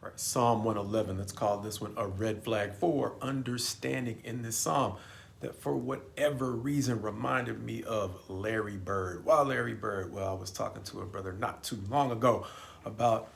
All right, Psalm 111, let's call this one a red flag for understanding in this psalm that for whatever reason reminded me of Larry Bird. Why Larry Bird? Well, I was talking to a brother not too long ago about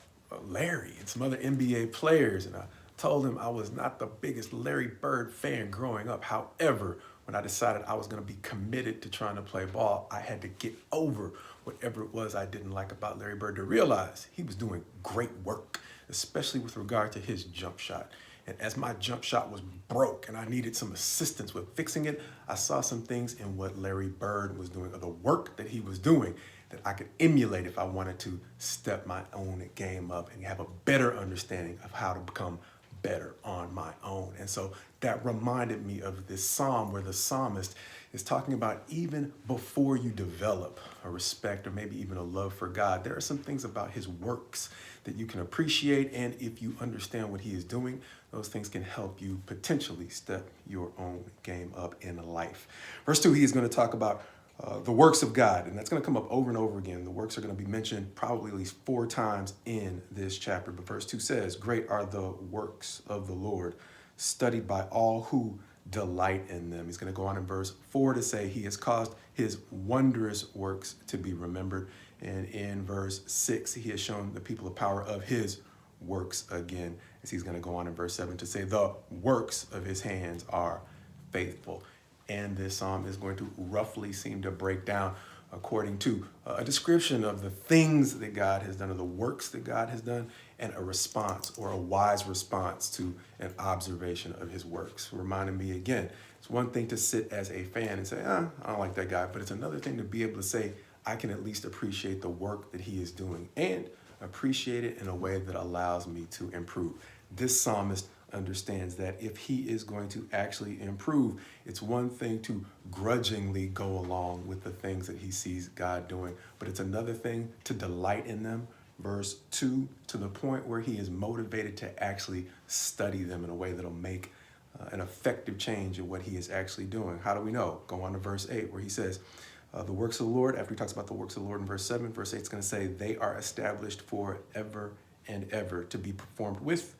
Larry and some other NBA players, and I told him I was not the biggest Larry Bird fan growing up. However, when I decided I was going to be committed to trying to play ball, I had to get over whatever it was I didn't like about Larry Bird to realize he was doing great work, especially with regard to his jump shot. And as my jump shot was broke and I needed some assistance with fixing it, I saw some things in what Larry Bird was doing, or the work that he was doing, that I could emulate if I wanted to step my own game up and have a better understanding of how to become better on my own. And so that reminded me of this psalm where the psalmist is talking about even before you develop a respect or maybe even a love for God, there are some things about his works that you can appreciate. And if you understand what he is doing, those things can help you potentially step your own game up in life. Verse 2, he is going to talk about the works of God, and that's going to come up over and over again. The works are going to be mentioned probably at least 4 times in this chapter. But verse 2 says, "Great are the works of the Lord, studied by all who delight in them." He's going to go on in verse 4 to say he has caused his wondrous works to be remembered. And in verse 6, he has shown the people the power of his works again, as he's going to go on in verse 7 to say the works of his hands are faithful. And this psalm is going to roughly seem to break down according to a description of the things that God has done, or the works that God has done, and a response, or a wise response to an observation of his works. Reminding me again, it's one thing to sit as a fan and say, I don't like that guy, but it's another thing to be able to say, I can at least appreciate the work that he is doing and appreciate it in a way that allows me to improve. This psalmist understands that if he is going to actually improve, it's one thing to grudgingly go along with the things that he sees God doing, but it's another thing to delight in them. Verse 2, to the point where he is motivated to actually study them in a way that'll make an effective change in what he is actually doing. How do we know? Go on to verse 8, where he says, the works of the Lord, after he talks about the works of the Lord in verse 7, verse 8 is going to say, they are established forever and ever to be performed with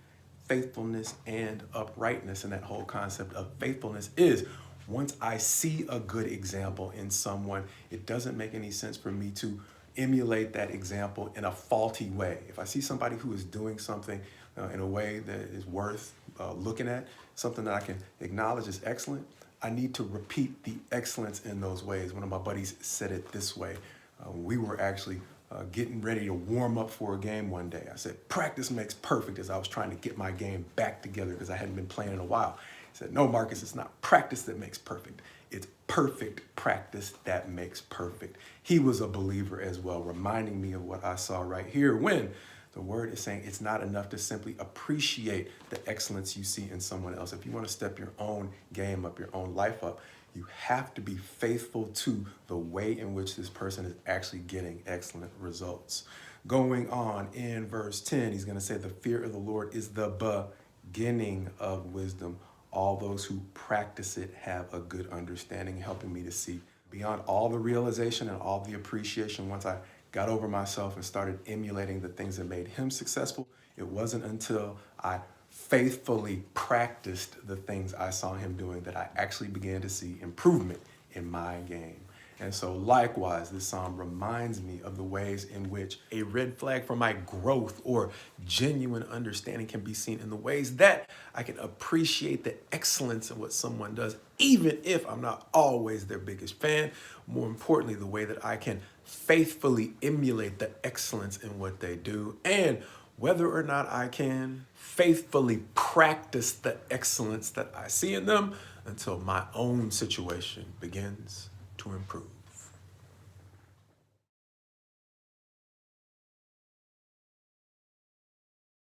faithfulness and uprightness. And that whole concept of faithfulness is, once I see a good example in someone, it doesn't make any sense for me to emulate that example in a faulty way. If I see somebody who is doing something in a way that is worth looking at, something that I can acknowledge as excellent, I need to repeat the excellence in those ways. One of my buddies said it this way. We were actually getting ready to warm up for a game one day. I said, practice makes perfect, as I was trying to get my game back together because I hadn't been playing in a while. He said, no, Marcus, it's not practice that makes perfect. It's perfect practice that makes perfect. He was a believer as well, reminding me of what I saw right here when the word is saying it's not enough to simply appreciate the excellence you see in someone else. If you want to step your own game up, your own life up, you have to be faithful to the way in which this person is actually getting excellent results. Going on in verse 10, he's going to say the fear of the Lord is the beginning of wisdom. All those who practice it have a good understanding, helping me to see beyond all the realization and all the appreciation. Once I got over myself and started emulating the things that made him successful, it wasn't until I faithfully practiced the things I saw him doing that I actually began to see improvement in my game. And so likewise, this psalm reminds me of the ways in which a red flag for my growth or genuine understanding can be seen in the ways that I can appreciate the excellence of what someone does, even if I'm not always their biggest fan. More importantly, the way that I can faithfully emulate the excellence in what they do, and whether or not I can faithfully practice the excellence that I see in them until my own situation begins to improve.